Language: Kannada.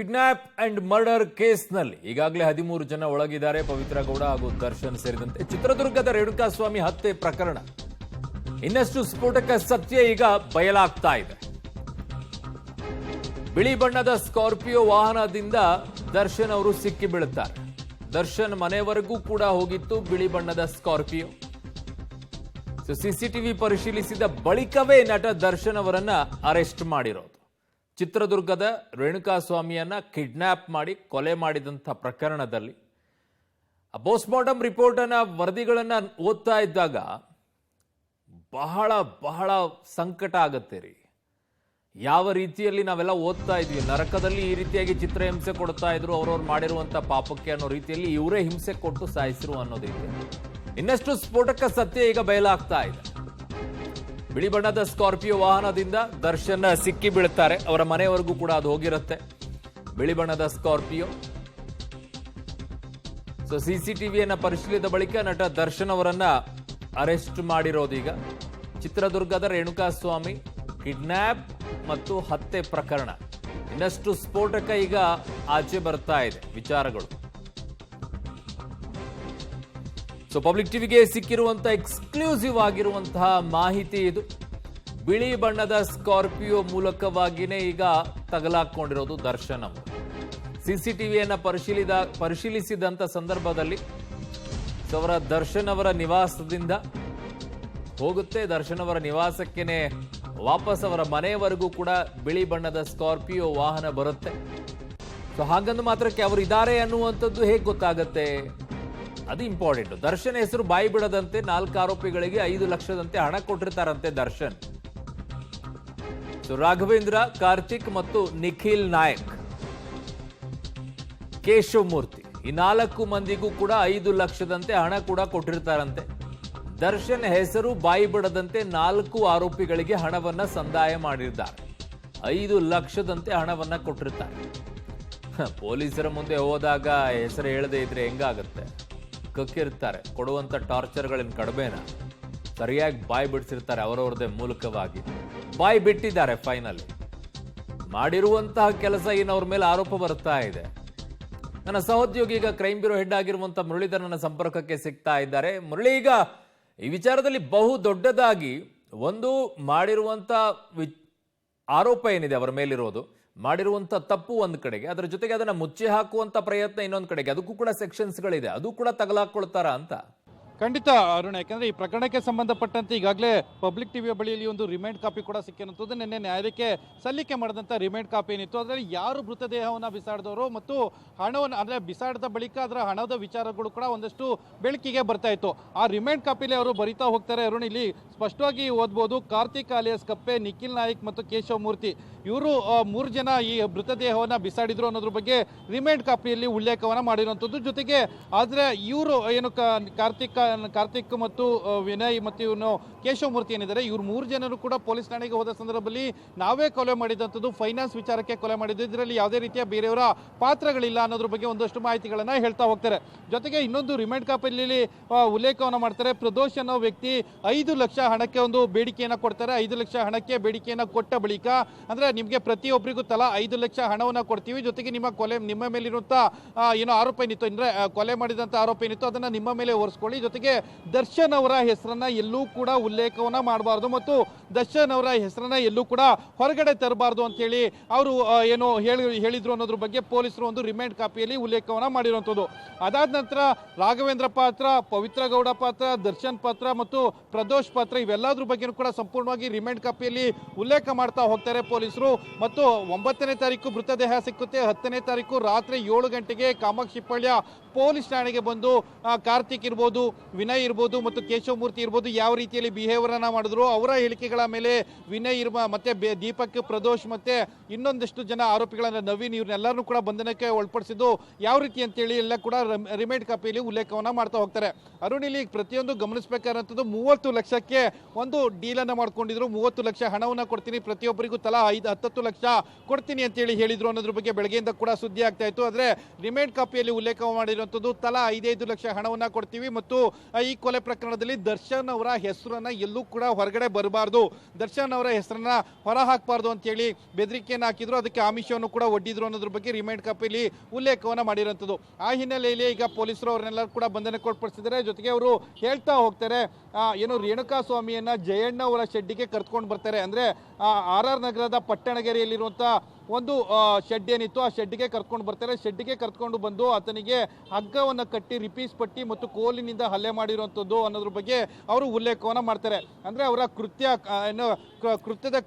ಕಿಡ್ನಾಪ್ ಅಂಡ್ ಮರ್ಡರ್ ಕೇಸ್ನಲ್ಲಿ ಈಗಾಗಲೇ 13 ಜನ ಒಳಗಿದ್ದಾರೆ. ಪವಿತ್ರ ಗೌಡ ಹಾಗೂ ದರ್ಶನ್ ಸೇರಿದಂತೆ ಚಿತ್ರದುರ್ಗದ ರೇಣುಕಾಸ್ವಾಮಿ ಹತ್ಯೆ ಪ್ರಕರಣ ಇನ್ನಷ್ಟು ಸ್ಫೋಟಕ ಸತ್ಯ ಈಗ ಬಯಲಾಗ್ತಾ ಇದೆ. ಬಿಳಿ ಬಣ್ಣದ ಸ್ಕಾರ್ಪಿಯೋ ವಾಹನದಿಂದ ದರ್ಶನ್ ಅವರು ಸಿಕ್ಕಿ ಬೀಳುತ್ತಾರೆ. ದರ್ಶನ್ ಮನೆವರೆಗೂ ಕೂಡ ಹೋಗಿತ್ತು ಬಿಳಿ ಬಣ್ಣದ ಸ್ಕಾರ್ಪಿಯೋ. ಸಿಸಿಟಿವಿ ಪರಿಶೀಲಿಸಿದ ಬಳಿಕವೇ ನಟ ದರ್ಶನ್ ಅವರನ್ನ ಅರೆಸ್ಟ್ ಮಾಡಿರೋದು. ಚಿತ್ರದುರ್ಗದ ರೇಣುಕಾಸ್ವಾಮಿಯನ್ನ ಕಿಡ್ನಾಪ್ ಮಾಡಿ ಕೊಲೆ ಮಾಡಿದಂಥ ಪ್ರಕರಣದಲ್ಲಿ ಪೋಸ್ಟ್ಮಾರ್ಟಮ್ ರಿಪೋರ್ಟ್ ಅನ್ನ ವರದಿಗಳನ್ನ ಓದ್ತಾ ಇದ್ದಾಗ ಬಹಳ ಬಹಳ ಸಂಕಟ ಆಗತ್ತೆ ರೀ. ಯಾವ ರೀತಿಯಲ್ಲಿ ನಾವೆಲ್ಲ ಓದ್ತಾ ಇದ್ವಿ, ನರಕದಲ್ಲಿ ಈ ರೀತಿಯಾಗಿ ಚಿತ್ರಹಿಂಸೆ ಕೊಡ್ತಾ ಇದ್ರು ಅವ್ರವ್ರು ಮಾಡಿರುವಂತ ಪಾಪಕ್ಕೆ ಅನ್ನೋ ರೀತಿಯಲ್ಲಿ ಇವರೇ ಹಿಂಸೆ ಕೊಟ್ಟು ಸಾಯಿಸಿರು ಅನ್ನೋದೈತೆ. ಇನ್ನಷ್ಟು ಸ್ಫೋಟಕ ಸತ್ಯ ಈಗ ಬಯಲಾಗ್ತಾ ಇದೆ. ಬಿಳಿ ಬಣ್ಣದ ಸ್ಕಾರ್ಪಿಯೋ ವಾಹನದಿಂದ ದರ್ಶನ್ ಸಿಕ್ಕಿ ಬೀಳುತ್ತಾರೆ. ಅವರ ಮನೆಯವರೆಗೂ ಕೂಡ ಅದು ಹೋಗಿರುತ್ತೆ ಬಿಳಿ ಬಣ್ಣದ ಸ್ಕಾರ್ಪಿಯೋ. ಸಿಸಿಟಿವಿಯನ್ನ ಪರಿಶೀಲಿಸಿದ ಬಳಿಕ ನಟ ದರ್ಶನ್ ಅವರನ್ನ ಅರೆಸ್ಟ್ ಮಾಡಿರೋದೀಗ. ಚಿತ್ರದುರ್ಗದ ರೇಣುಕಾಸ್ವಾಮಿ ಕಿಡ್ನಾಪ್ ಮತ್ತು ಹತ್ಯೆ ಪ್ರಕರಣ ಇನ್ನಷ್ಟು ಸ್ಫೋಟಕ ಈಗ ಆಚೆ ಬರ್ತಾ ಇದೆ ವಿಚಾರಗಳು. ಪಬ್ಲಿಕ್ ಟಿವಿಗೆ ಸಿಕ್ಕಿರುವಂತಹ ಎಕ್ಸ್ಕ್ಲೂಸಿವ್ ಆಗಿರುವಂತಹ ಮಾಹಿತಿ ಇದು. ಬಿಳಿ ಬಣ್ಣದ ಸ್ಕಾರ್ಪಿಯೋ ಮೂಲಕವಾಗಿಯೇ ಈಗ ತಗಲಾಕೊಂಡಿರೋದು ದರ್ಶನ್ ಅವರು. ಸಿಸಿಟಿವಿಯನ್ನ ಪರಿಶೀಲಿಸಿದಂತ ಸಂದರ್ಭದಲ್ಲಿ ಅವರ ದರ್ಶನ್ ಅವರ ನಿವಾಸದಿಂದ ಹೋಗುತ್ತೆ. ದರ್ಶನ್ ಅವರ ನಿವಾಸಕ್ಕೇನೆ ವಾಪಸ್ ಅವರ ಮನೆಯವರೆಗೂ ಕೂಡ ಬಿಳಿ ಬಣ್ಣದ ಸ್ಕಾರ್ಪಿಯೋ ವಾಹನ ಬರುತ್ತೆ. ಹಾಗಂದು ಮಾತ್ರಕ್ಕೆ ಅವರು ಇದ್ದಾರೆ ಅನ್ನುವಂಥದ್ದು ಹೇಗೆ ಗೊತ್ತಾಗತ್ತೆ? ಅದು ಇಂಪಾರ್ಟೆಂಟ್. ದರ್ಶನ್ ಹೆಸರು ಬಾಯಿ ಬಿಡದಂತೆ 4 ಆರೋಪಿಗಳಿಗೆ 5 ಲಕ್ಷದಂತೆ ಹಣ ಕೊಟ್ಟಿರ್ತಾರಂತೆ ದರ್ಶನ್. ರಾಘವೇಂದ್ರ, ಕಾರ್ತಿಕ್ ಮತ್ತು ನಿಖಿಲ್ ನಾಯಕ್, ಕೇಶವ್ ಮೂರ್ತಿ, ಈ 4 ಮಂದಿಗೂ ಕೂಡ 5 ಲಕ್ಷದಂತೆ ಹಣ ಕೂಡ ಕೊಟ್ಟಿರ್ತಾರಂತೆ. ದರ್ಶನ್ ಹೆಸರು ಬಾಯಿ ಬಿಡದಂತೆ 4 ಆರೋಪಿಗಳಿಗೆ ಹಣವನ್ನ ಸಂದಾಯ ಮಾಡಿದ್ದಾರೆ. 5 ಲಕ್ಷದಂತೆ ಹಣವನ್ನ ಕೊಟ್ಟಿರ್ತಾರೆ. ಪೊಲೀಸರ ಮುಂದೆ ಹೋದಾಗ ಹೆಸರು ಹೇಳದೇ ಇದ್ರೆ ಹೆಂಗಾಗತ್ತೆ? ಕಕ್ಕಿರ್ತಾರೆ. ಕೊಡುವಂತ ಟಾರ್ಚರ್ಗಳೇನು ಕಡಿಮೆನ? ಸರಿಯಾಗಿ ಬಾಯಿ ಬಿಡಿಸಿರ್ತಾರೆ ಅವರವ್ರದೇ ಮೂಲಕವಾಗಿ. ಬಾಯಿ ಬಿಟ್ಟಿದ್ದಾರೆ. ಫೈನಲಿ ಮಾಡಿರುವಂತಹ ಕೆಲಸ ಏನು ಅವ್ರ ಮೇಲೆ ಆರೋಪ ಬರ್ತಾ ಇದೆ. ನನ್ನ ಸಹೋದ್ಯೋಗಿ ಈಗ ಕ್ರೈಮ್ ಬ್ಯೂರೋ ಹೆಡ್ ಆಗಿರುವಂತಹ ಮುರಳೀಧರ್ ನನ್ನ ಸಂಪರ್ಕಕ್ಕೆ ಸಿಗ್ತಾ ಇದ್ದಾರೆ. ಮುರಳಿ, ಈಗ ಈ ವಿಚಾರದಲ್ಲಿ ಬಹು ದೊಡ್ಡದಾಗಿ ಒಂದು ಮಾಡಿರುವಂತ ಆರೋಪ ಏನಿದೆ ಅವರ ಮೇಲಿರೋದು, ಮಾಡಿರುವಂತ ತಪ್ಪು ಒಂದು ಕಡೆಗೆ, ಅದರ ಜೊತೆಗೆ ಅದನ್ನ ಮುಚ್ಚಿ ಹಾಕುವಂತ ಪ್ರಯತ್ನ ಇನ್ನೊಂದು ಕಡೆಗೆ, ಅದಕ್ಕೂ ಕೂಡ ಸೆಕ್ಷನ್ಸ್ಗಳಿದೆ, ಅದು ಕೂಡ ತಗಲಾಕೊಳ್ತಾರ ಅಂತ? ಖಂಡಿತ ಅರುಣ್, ಯಾಕಂದ್ರೆ ಈ ಪ್ರಕರಣಕ್ಕೆ ಸಂಬಂಧಪಟ್ಟಂತೆ ಈಗಾಗಲೇ ಪಬ್ಲಿಕ್ ಟಿವಿಯ ಬಳಿಯಲ್ಲಿ ಒಂದು ರಿಮೈಂಡ್ ಕಾಪಿ ಕೂಡ ಸಿಕ್ಕಿರುವಂಥದ್ದು. ನಿನ್ನೆ ನ್ಯಾಯಾಲಯಕ್ಕೆ ಸಲ್ಲಿಕೆ ಮಾಡಿದಂಥ ರಿಮೈಂಡ್ ಕಾಪಿ ಏನಿತ್ತು ಅದರಲ್ಲಿ ಯಾರು ಮೃತದೇಹವನ್ನು ಬಿಸಾಡಿದವರು ಮತ್ತು ಹಣವನ್ನು ಅಂದರೆ ಬಿಸಾಡಿದ ಬಳಿಕ ಅದರ ಹಣದ ವಿಚಾರಗಳು ಕೂಡ ಒಂದಷ್ಟು ಬೆಳಕಿಗೆ ಬರ್ತಾ ಇತ್ತು. ಆ ರಿಮೈಂಡ್ ಕಾಪಿಲಿ ಅವರು ಬರಿತಾ ಹೋಗ್ತಾರೆ ಅರುಣ್. ಇಲ್ಲಿ ಸ್ಪಷ್ಟವಾಗಿ ಓದ್ಬೋದು, ಕಾರ್ತಿಕ್ ಅಲಿಯಾಸ್ ಕಪ್ಪೆ, ನಿಖಿಲ್ ನಾಯಕ್ ಮತ್ತು ಕೇಶವ್ ಮೂರ್ತಿ ಇವರು 3 ಜನ ಈ ಮೃತದೇಹವನ್ನು ಬಿಸಾಡಿದ್ರು ಅನ್ನೋದ್ರ ಬಗ್ಗೆ ರಿಮೈಂಡ್ ಕಾಪಿಯಲ್ಲಿ ಉಲ್ಲೇಖವನ್ನು ಮಾಡಿರುವಂಥದ್ದು. ಜೊತೆಗೆ ಆದರೆ ಇವರು ಏನು ಕಾರ್ತಿಕ್ ಮತ್ತು ವಿನಯ್ ಮತ್ತು ಇವನು ಕೇಶವ್ ಮೂರ್ತಿ ಏನಿದ್ದಾರೆ, ಇವ್ರು 3 ಜನರು ಕೂಡ ಪೊಲೀಸ್ ಠಾಣೆಗೆ ಹೋದ ಸಂದರ್ಭದಲ್ಲಿ ನಾವೇ ಕೊಲೆ ಮಾಡಿದಂಥದ್ದು, ಫೈನಾನ್ಸ್ ವಿಚಾರಕ್ಕೆ ಕೊಲೆ ಮಾಡಿದ್ದು, ಇದರಲ್ಲಿ ಯಾವುದೇ ರೀತಿಯ ಬೇರೆಯವರ ಪಾತ್ರಗಳಿಲ್ಲ ಅನ್ನೋದ್ರ ಬಗ್ಗೆ ಒಂದಷ್ಟು ಮಾಹಿತಿಗಳನ್ನು ಹೇಳ್ತಾ ಹೋಗ್ತಾರೆ. ಜೊತೆಗೆ ಇನ್ನೊಂದು ರಿಮೈಂಡ್ ಕಾಪಿಯಲ್ಲಿ ಉಲ್ಲೇಖವನ್ನು ಮಾಡ್ತಾರೆ. ಪ್ರದೋಷ್ ಅನ್ನೋ ವ್ಯಕ್ತಿ 5 ಲಕ್ಷ ಹಣಕ್ಕೆ ಒಂದು ಬೇಡಿಕೆಯನ್ನು ಕೊಡ್ತಾರೆ. 5 ಲಕ್ಷ ಹಣಕ್ಕೆ ಬೇಡಿಕೆಯನ್ನು ಕೊಟ್ಟ ಬಳಿಕ ಅಂದ್ರೆ ನಿಮಗೆ ಪ್ರತಿಯೊಬ್ಬರಿಗೂ ತಲಾ 5 ಲಕ್ಷ ಹಣವನ್ನು ಕೊಡ್ತೀವಿ, ಜೊತೆಗೆ ನಿಮ್ಮ ಮೇಲಿರುವಂತ ಏನೋ ಆರೋಪ ಏನಿತ್ತು ಅಂದ್ರೆ ಕೊಲೆ ಮಾಡಿದಂತ ಆರೋಪ ಏನಿತ್ತು ಅದನ್ನ ನಿಮ್ಮ ಮೇಲೆ ಹೊರಿಸ್ಕೊಳ್ಳಿ, ಜೊತೆಗೆ ದರ್ಶನ್ ಅವರ ಹೆಸರನ್ನ ಎಲ್ಲೂ ಕೂಡ ಉಲ್ಲೇಖವನ್ನ ಮಾಡಬಾರ್ದು ಮತ್ತು ದರ್ಶನ್ ಅವರ ಹೆಸರನ್ನ ಎಲ್ಲೂ ಕೂಡ ಹೊರಗಡೆ ತರಬಾರ್ದು ಅಂತ ಹೇಳಿ ಅವರು ಏನೋ ಹೇಳಿದ್ರು ಅನ್ನೋದ್ರ ಬಗ್ಗೆ ಪೊಲೀಸರು ಒಂದು ರಿಮೈಂಡ್ ಕಾಪಿಯಲ್ಲಿ ಉಲ್ಲೇಖವನ್ನ ಮಾಡಿರುವಂಥದ್ದು. ಅದಾದ ನಂತರ ರಾಘವೇಂದ್ರ ಪಾತ್ರ, ಪವಿತ್ರ ಗೌಡ ಪಾತ್ರ, ದರ್ಶನ್ ಪಾತ್ರ ಮತ್ತು ಪ್ರದೋಷ್ ಪಾತ್ರ ಇವೆಲ್ಲದ್ರ ಬಗ್ಗೆ ಕೂಡ ಸಂಪೂರ್ಣವಾಗಿ ರಿಮೈಂಡ್ ಕಾಪಿಯಲ್ಲಿ ಉಲ್ಲೇಖ ಮಾಡ್ತಾ ಹೋಗ್ತಾರೆ ಪೊಲೀಸರು. ಮತ್ತು 9ನೇ ತಾರೀಕು ಮೃತದೇಹ ಸಿಕ್ಕುತ್ತೆ. 10ನೇ ತಾರೀಕು ರಾತ್ರಿ 7 ಗಂಟೆಗೆ ಕಾಮಾಕ್ಷಿಪಾಳ್ಯ ಪೊಲೀಸ್ ಠಾಣೆಗೆ ಬಂದು ಕಾರ್ತಿಕ್ ಇರ್ಬೋದು, ವಿನಯ್ ಇರ್ಬೋದು ಮತ್ತು ಕೇಶವ್ ಮೂರ್ತಿ ಇರ್ಬೋದು ಯಾವ ರೀತಿಯಲ್ಲಿ ಬಿಹೇವಿಯರ್ ಅನ್ನ ಮಾಡಿದ್ರು ಅವರ ಹೇಳಿಕೆಗಳ ಮೇಲೆ ವಿನಯ್ ಮತ್ತೆ ದೀಪಕ್, ಪ್ರದೋಷ್ ಮತ್ತೆ ಇನ್ನೊಂದಷ್ಟು ಜನ ಆರೋಪಿಗಳನ್ನ ನವೀನ್ ಇವ್ರನ್ನೆಲ್ಲರನ್ನೂ ಕೂಡ ಬಂಧನಕ್ಕೆ ಒಳಪಡಿಸಿದ್ದು ಯಾವ ರೀತಿ ಅಂತೇಳಿ ಎಲ್ಲ ಕೂಡ ರಿಮೈಂಡ್ ಕಾಪಿಯಲ್ಲಿ ಉಲ್ಲೇಖವನ್ನ ಮಾಡ್ತಾ ಹೋಗ್ತಾರೆ. ಅರುಣ್, ಇಲ್ಲಿ ಪ್ರತಿಯೊಂದು ಗಮನಿಸಬೇಕಾದಂಥದ್ದು 30 ಲಕ್ಷಕ್ಕೆ ಒಂದು ಡೀಲ್ ಅನ್ನ ಮಾಡ್ಕೊಂಡಿದ್ರು. 30 ಲಕ್ಷ ಹಣವನ್ನ ಕೊಡ್ತೀನಿ, ಪ್ರತಿಯೊಬ್ಬರಿಗೂ ತಲಾ 10 ಲಕ್ಷ ಕೊಡ್ತೀನಿ ಅಂತೇಳಿ ಹೇಳಿದ್ರು ಅನ್ನೋದ್ರ ಬಗ್ಗೆ ಬೆಳಗ್ಗೆಯಿಂದ ಕೂಡ ಸುದ್ದಿ ಆಗ್ತಾ ಇತ್ತು. ಆದ್ರೆ ರಿಮೈಂಡ್ ಕಾಪಿಯಲ್ಲಿ ಉಲ್ಲೇಖ ಮಾಡಿರುವಂಥದ್ದು ತಲಾ 5 ಲಕ್ಷ ಹಣವನ್ನ ಕೊಡ್ತೀವಿ ಮತ್ತು ಈ ಕೊಲೆ ಪ್ರಕರಣದಲ್ಲಿ ದರ್ಶನ್ ಅವರ ಹೆಸರನ್ನ ಎಲ್ಲೂ ಕೂಡ ಹೊರಗಡೆ ಬರಬಾರ್ದು, ದರ್ಶನ್ ಅವರ ಹೆಸರನ್ನ ಹೊರ ಹಾಕಬಾರ್ದು ಅಂತೇಳಿ ಬೆದರಿಕೆಯನ್ನು ಹಾಕಿದ್ರು. ಅದಕ್ಕೆ ಆಮಿಷವನ್ನು ಕೂಡ ಒಡ್ಡಿದ್ರು ಅನ್ನೋದ್ರ ಬಗ್ಗೆ ರಿಮೈಂಡ್ ಕಾಪಿಯಲ್ಲಿ ಉಲ್ಲೇಖವನ್ನ ಮಾಡಿರುವಂಥದ್ದು. ಆ ಹಿನ್ನೆಲೆಯಲ್ಲಿ ಈಗ ಪೊಲೀಸರು ಅವರನ್ನೆಲ್ಲರೂ ಕೂಡ ಬಂಧನಕ್ಕೆ ಒಳಪಡಿಸಿದ್ದಾರೆ. ಜೊತೆಗೆ ಅವರು ಹೇಳ್ತಾ ಹೋಗ್ತಾರೆ, ಏನು ರೇಣುಕಾ ಸ್ವಾಮಿಯನ್ನ ಜಯಣ್ಣ ಅವರ ಶೆಡ್ಡಿಗೆ ಕರ್ಕೊಂಡು ಬರ್ತಾರೆ. ಅಂದ್ರೆ RR ನಗರದ ಪಟ್ಟಣಗೆರೆಯಲ್ಲಿರುವಂತ ಒಂದು ಶೆಡ್ ಏನಿತ್ತು, ಆ ಶೆಡ್ಗೆ ಕರ್ಕೊಂಡು ಬರ್ತಾರೆ. ಶೆಡ್ಗೆ ಕರ್ಕೊಂಡು ಬಂದು ಆತನಿಗೆ ಹಗ್ಗವನ್ನು ಕಟ್ಟಿ ರಿಪೀಸ್ ಪಟ್ಟಿ ಮತ್ತು ಕೋಲಿನಿಂದ ಹಲ್ಲೆ ಮಾಡಿರುವಂಥದ್ದು ಅನ್ನೋದ್ರ ಬಗ್ಗೆ ಅವರು ಉಲ್ಲೇಖವನ್ನ ಮಾಡ್ತಾರೆ. ಅಂದ್ರೆ ಅವರ ಕೃತ್ಯದ